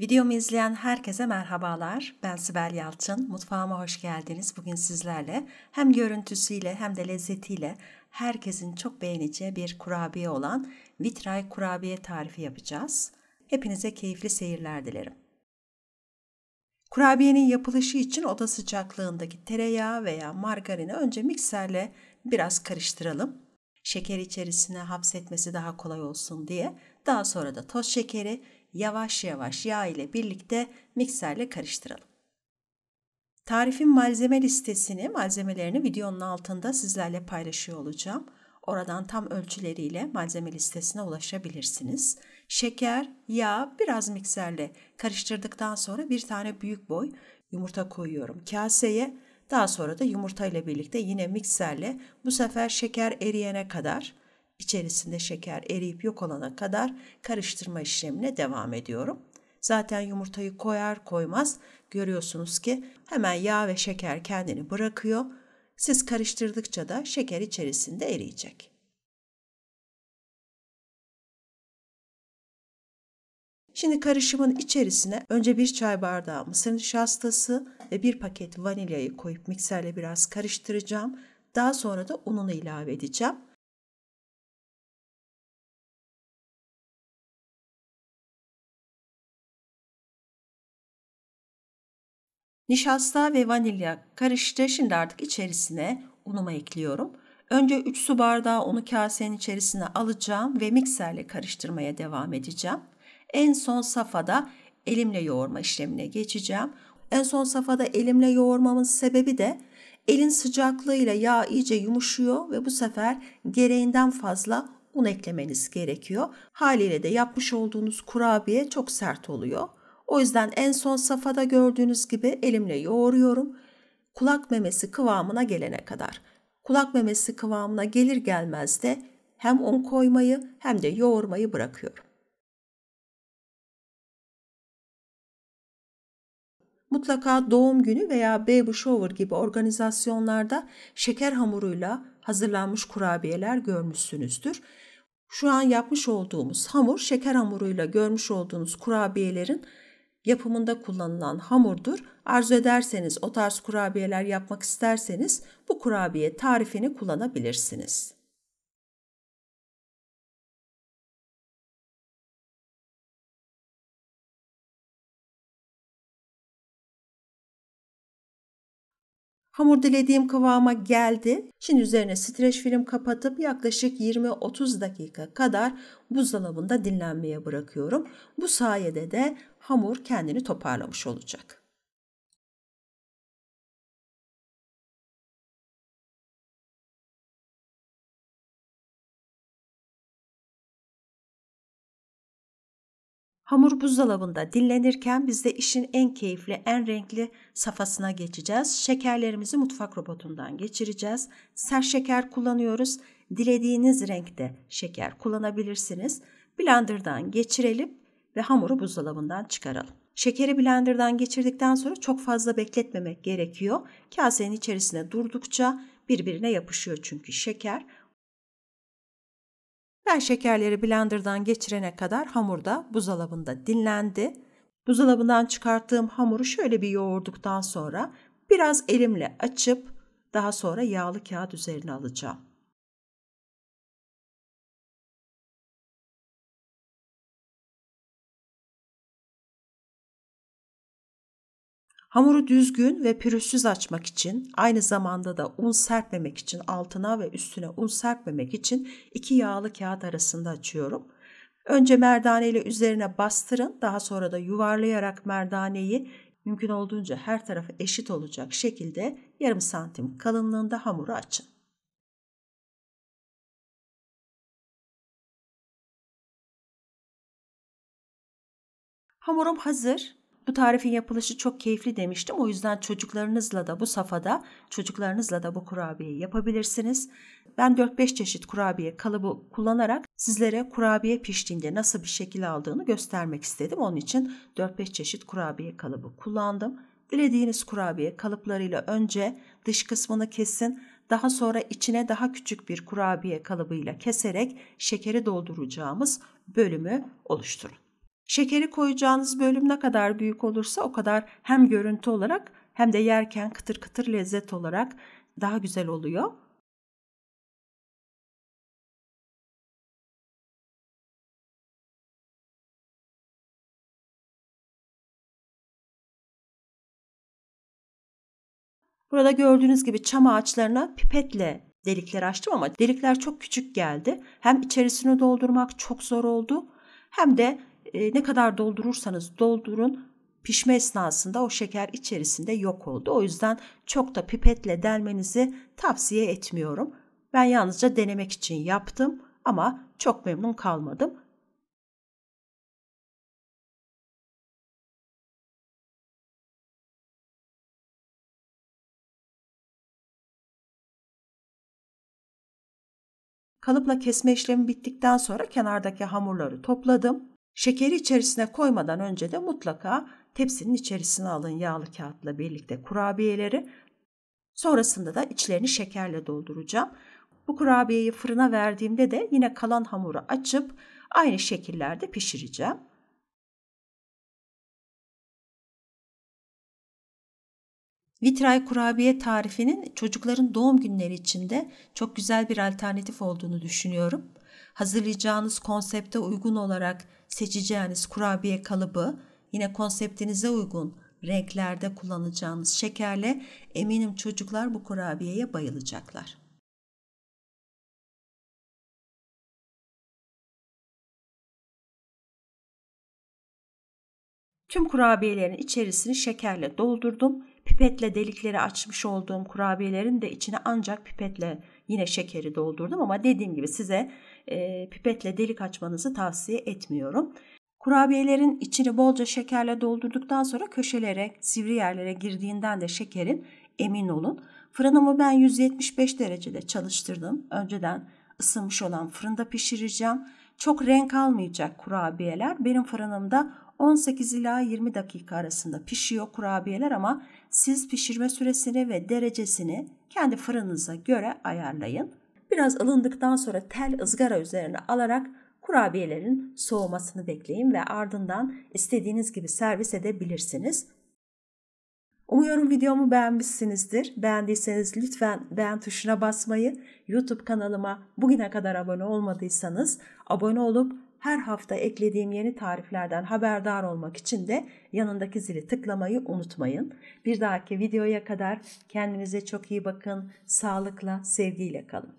Videomu izleyen herkese merhabalar. Ben Sibel Yalçın. Mutfağıma hoş geldiniz. Bugün sizlerle hem görüntüsüyle hem de lezzetiyle herkesin çok beğeneceği bir kurabiye olan vitray kurabiye tarifi yapacağız. Hepinize keyifli seyirler dilerim. Kurabiyenin yapılışı için oda sıcaklığındaki tereyağı veya margarini önce mikserle biraz karıştıralım. Şeker içerisine hapsetmesi daha kolay olsun diye. Daha sonra da toz şekeri yavaş yavaş yağ ile birlikte mikserle karıştıralım. Tarifin malzemelerini videonun altında sizlerle paylaşıyor olacağım. Oradan tam ölçüleriyle malzeme listesine ulaşabilirsiniz. Şeker, yağ biraz mikserle karıştırdıktan sonra bir tane büyük boy yumurta koyuyorum kaseye. Daha sonra da yumurta ile birlikte yine mikserle bu sefer şeker eriyene kadar, içerisinde şeker eriyip yok olana kadar karıştırma işlemine devam ediyorum. Zaten yumurtayı koyar koymaz görüyorsunuz ki hemen yağ ve şeker kendini bırakıyor. Siz karıştırdıkça da şeker içerisinde eriyecek. Şimdi karışımın içerisine önce bir çay bardağı mısır nişastası ve bir paket vanilyayı koyup mikserle biraz karıştıracağım. Daha sonra da ununu ilave edeceğim. Nişasta ve vanilya karıştı. Şimdi artık içerisine unumu ekliyorum. Önce 3 su bardağı unu kasenin içerisine alacağım ve mikserle karıştırmaya devam edeceğim. En son safhada elimle yoğurma işlemine geçeceğim. En son safhada elimle yoğurmamın sebebi de elin sıcaklığıyla yağ iyice yumuşuyor ve bu sefer gereğinden fazla un eklemeniz gerekiyor. Haliyle de yapmış olduğunuz kurabiye çok sert oluyor. O yüzden en son safhada gördüğünüz gibi elimle yoğuruyorum. Kulak memesi kıvamına gelene kadar. Kulak memesi kıvamına gelir gelmez de hem un koymayı hem de yoğurmayı bırakıyorum. Mutlaka doğum günü veya baby shower gibi organizasyonlarda şeker hamuruyla hazırlanmış kurabiyeler görmüşsünüzdür. Şu an yapmış olduğumuz hamur şeker hamuruyla görmüş olduğunuz kurabiyelerin yapımında kullanılan hamurdur. Arzu ederseniz o tarz kurabiyeler yapmak isterseniz bu kurabiye tarifini kullanabilirsiniz. Hamur dilediğim kıvama geldi. Şimdi üzerine streç film kapatıp yaklaşık 20-30 dakika kadar buzdolabında dinlenmeye bırakıyorum. Bu sayede de hamur kendini toparlamış olacak. Hamur buzdolabında dinlenirken biz de işin en keyifli, en renkli safhasına geçeceğiz. Şekerlerimizi mutfak robotundan geçireceğiz. Sert şeker kullanıyoruz. Dilediğiniz renkte şeker kullanabilirsiniz. Blenderdan geçirelim ve hamuru buzdolabından çıkaralım. Şekeri blenderdan geçirdikten sonra çok fazla bekletmemek gerekiyor. Kasenin içerisine durdukça birbirine yapışıyor çünkü şeker. Ben şekerleri blenderdan geçirene kadar hamur da buzdolabında dinlendi. Buzdolabından çıkarttığım hamuru şöyle bir yoğurduktan sonra biraz elimle açıp daha sonra yağlı kağıt üzerine alacağım. Hamuru düzgün ve pürüzsüz açmak için, aynı zamanda da un serpmemek için, altına ve üstüne un serpmemek için 2 yağlı kağıt arasında açıyorum. Önce merdaneyle üzerine bastırın, daha sonra da yuvarlayarak merdaneyi mümkün olduğunca her tarafı eşit olacak şekilde yarım santim kalınlığında hamuru açın. Hamurum hazır. Bu tarifin yapılışı çok keyifli demiştim. O yüzden çocuklarınızla da bu kurabiyeyi yapabilirsiniz. Ben 4-5 çeşit kurabiye kalıbı kullanarak sizlere kurabiye piştiğinde nasıl bir şekil aldığını göstermek istedim. Onun için 4-5 çeşit kurabiye kalıbı kullandım. Dilediğiniz kurabiye kalıplarıyla önce dış kısmını kesin, daha sonra içine daha küçük bir kurabiye kalıbıyla keserek şekeri dolduracağımız bölümü oluşturun. Şekeri koyacağınız bölüm ne kadar büyük olursa o kadar hem görüntü olarak hem de yerken kıtır kıtır lezzet olarak daha güzel oluyor. Burada gördüğünüz gibi çam ağaçlarına pipetle delikler açtım ama delikler çok küçük geldi. Hem içerisini doldurmak çok zor oldu hem de ne kadar doldurursanız doldurun pişme esnasında o şeker içerisinde yok oldu. O yüzden çok da pipetle delmenizi tavsiye etmiyorum. Ben yalnızca denemek için yaptım ama çok memnun kalmadım. Kalıpla kesme işlemi bittikten sonra kenardaki hamurları topladım. Şekeri içerisine koymadan önce de mutlaka tepsinin içerisine alın yağlı kağıtla birlikte kurabiyeleri. Sonrasında da içlerini şekerle dolduracağım. Bu kurabiyeyi fırına verdiğimde de yine kalan hamuru açıp aynı şekillerde pişireceğim. Vitray kurabiye tarifinin çocukların doğum günleri için de çok güzel bir alternatif olduğunu düşünüyorum. Hazırlayacağınız konsepte uygun olarak seçeceğiniz kurabiye kalıbı, yine konseptinize uygun renklerde kullanacağınız şekerle eminim çocuklar bu kurabiyeye bayılacaklar. Tüm kurabiyelerin içerisini şekerle doldurdum. Pipetle delikleri açmış olduğum kurabiyelerin de içine ancak pipetle yine şekeri doldurdum ama dediğim gibi size pipetle delik açmanızı tavsiye etmiyorum. Kurabiyelerin içini bolca şekerle doldurduktan sonra köşelere, sivri yerlere girdiğinden de şekerin emin olun. Fırınımı ben 175 derecede çalıştırdım. Önceden ısınmış olan fırında pişireceğim. Çok renk almayacak kurabiyeler. Benim fırınımda 18 ila 20 dakika arasında pişiyor kurabiyeler ama siz pişirme süresini ve derecesini kendi fırınınıza göre ayarlayın. Biraz ılındıktan sonra tel ızgara üzerine alarak kurabiyelerin soğumasını bekleyin ve ardından istediğiniz gibi servis edebilirsiniz. Umuyorum videomu beğenmişsinizdir. Beğendiyseniz lütfen beğen tuşuna basmayı, YouTube kanalıma bugüne kadar abone olmadıysanız abone olup her hafta eklediğim yeni tariflerden haberdar olmak için de yanındaki zili tıklamayı unutmayın. Bir dahaki videoya kadar kendinize çok iyi bakın, sağlıkla, sevgiyle kalın.